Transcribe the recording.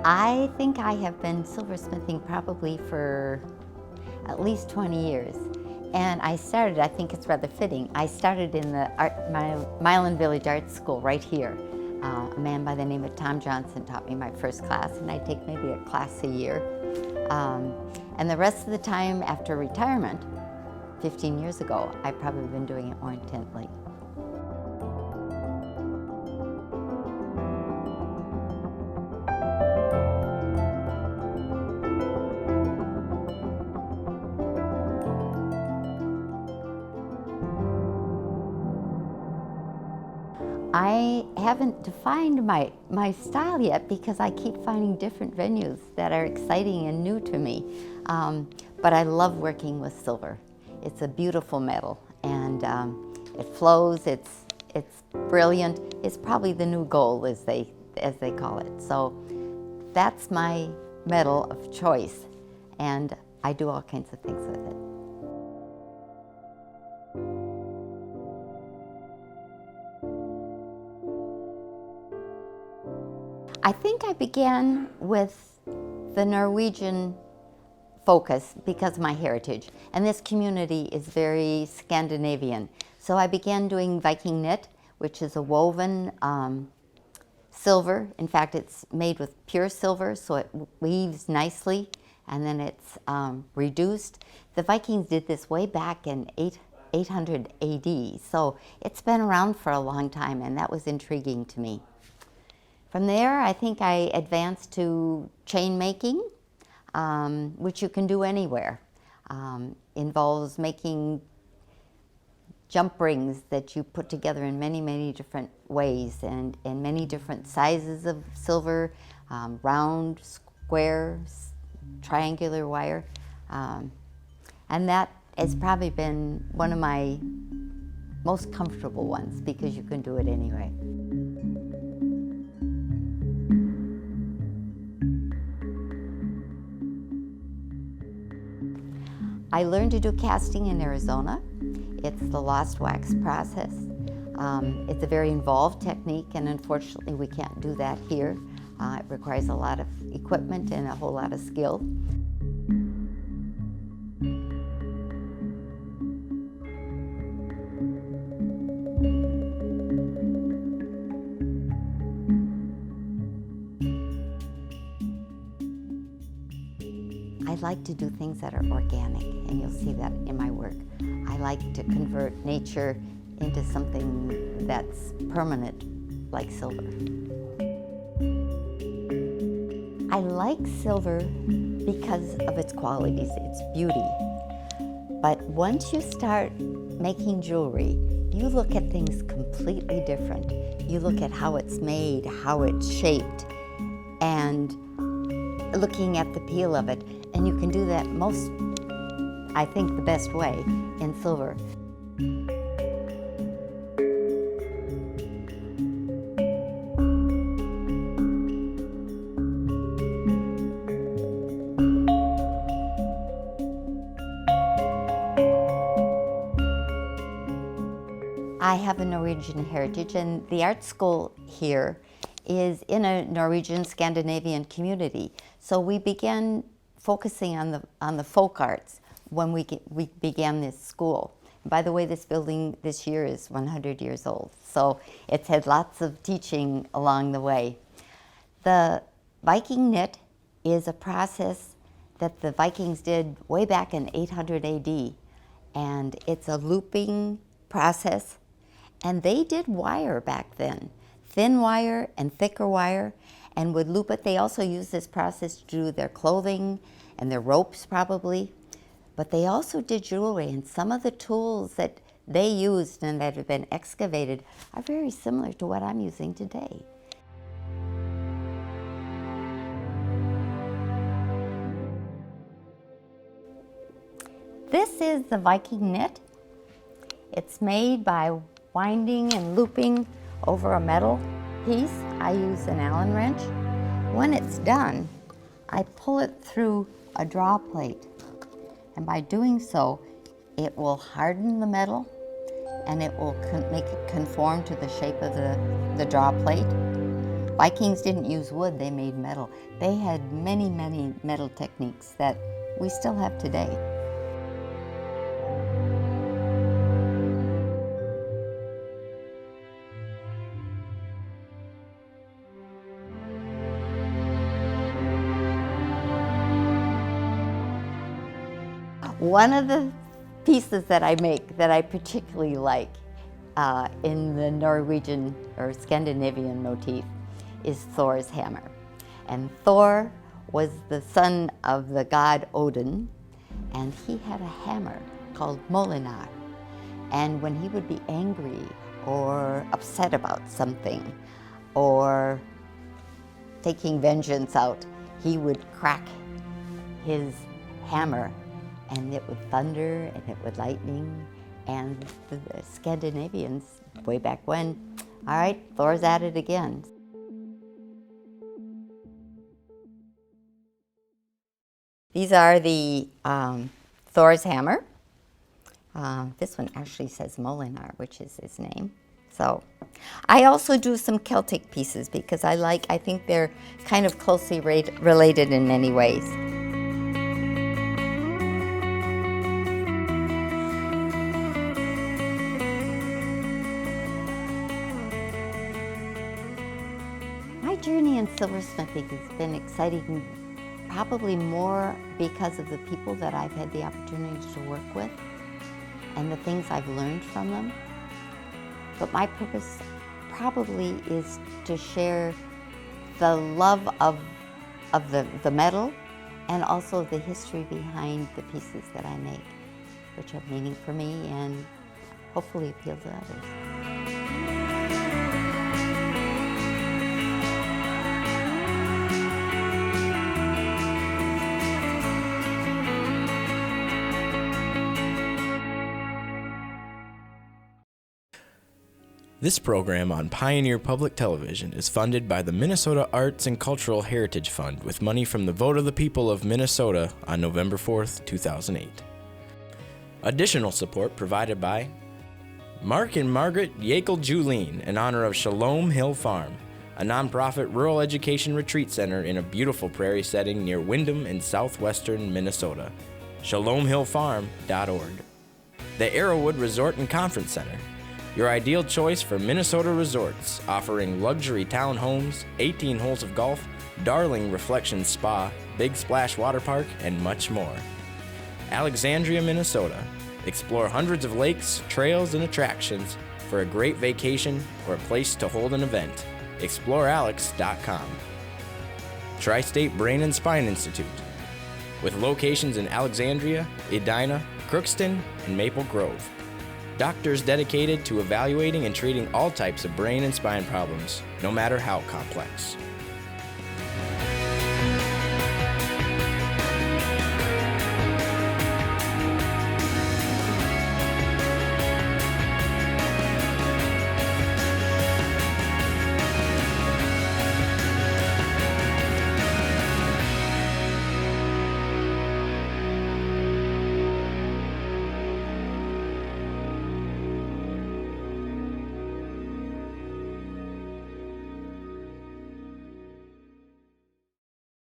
I think I have been silversmithing probably for at least 20 years. And I started, I think it's rather fitting, I started in the Milan Village Art School right here. A man by the name of Tom Johnson taught me my first class, and I take maybe a class a year. And the rest of the time after retirement, 15 years ago, I've probably been doing it more intently. I haven't defined my style yet because I keep finding different venues that are exciting and new to me. But I love working with silver. It's a beautiful metal, and it flows, it's brilliant. It's probably the new gold, as they call it. So that's my metal of choice, and I do all kinds of things with it. I think I began with the Norwegian focus because of my heritage, and this community is very Scandinavian. So I began doing Viking knit, which is a woven silver. In fact, it's made with pure silver, so it weaves nicely, and then it's reduced. The Vikings did this way back in 800 AD, so it's been around for a long time, and that was intriguing to me. From there, I think I advanced to chain making, which you can do anywhere. Involves making jump rings that you put together in many, many different ways and in many different sizes of silver, round, square, triangular wire. And that has probably been one of my most comfortable ones because you can do it anyway. I learned to do casting in Arizona. It's the lost wax process. It's a very involved technique, and unfortunately we can't do that here. It requires a lot of equipment and a whole lot of skill. I like to do things that are organic, and you'll see that in my work. I like to convert nature into something that's permanent, like silver. I like silver because of its qualities, its beauty. But once you start making jewelry, you look at things completely different. You look at how it's made, how it's shaped, and looking at the peel of it. And you can do that I think the best way in silver. I have a Norwegian heritage, and the art school here is in a Norwegian Scandinavian community. So we began focusing on the folk arts when we began this school. By the way, this building this year is 100 years old, so it's had lots of teaching along the way. The Viking knit is a process that the Vikings did way back in 800 AD, and it's a looping process, and they did wire back then, thin wire and thicker wire, and would loop it. They also used this process to do their clothing and their ropes probably, but they also did jewelry, and some of the tools that they used and that have been excavated are very similar to what I'm using today. This is the Viking knit. It's made by winding and looping over a metal piece. I use an Allen wrench. When it's done, I pull it through a draw plate, and by doing so, it will harden the metal and it will make it conform to the shape of the draw plate. Vikings didn't use wood, they made metal. They had many, many metal techniques that we still have today. One of the pieces that I make that I particularly like in the Norwegian or Scandinavian motif is Thor's hammer. And Thor was the son of the god Odin, and he had a hammer called Molinar. And when he would be angry or upset about something or taking vengeance out, he would crack his hammer and it would thunder and it would lightning. And the Scandinavians, way back when, all right, Thor's at it again. These are the Thor's hammer. This one actually says Molinar, which is his name. So I also do some Celtic pieces because I think they're kind of closely related in many ways. My journey in silversmithing has been exciting, probably more because of the people that I've had the opportunity to work with and the things I've learned from them. But my purpose probably is to share the love of the metal and also the history behind the pieces that I make, which have meaning for me and hopefully appeal to others. This program on Pioneer Public Television is funded by the Minnesota Arts and Cultural Heritage Fund with money from the vote of the people of Minnesota on November 4th, 2008. Additional support provided by Mark and Margaret Yakel-Julien in honor of Shalom Hill Farm, a nonprofit rural education retreat center in a beautiful prairie setting near Windham in southwestern Minnesota. ShalomHillFarm.org. The Arrowwood Resort and Conference Center, your ideal choice for Minnesota resorts, offering luxury townhomes, 18 holes of golf, Darling Reflections Spa, Big Splash Water Park, and much more. Alexandria, Minnesota. Explore hundreds of lakes, trails, and attractions for a great vacation or a place to hold an event. ExploreAlex.com. Tri-State Brain and Spine Institute, with locations in Alexandria, Edina, Crookston, and Maple Grove. Doctors dedicated to evaluating and treating all types of brain and spine problems, no matter how complex.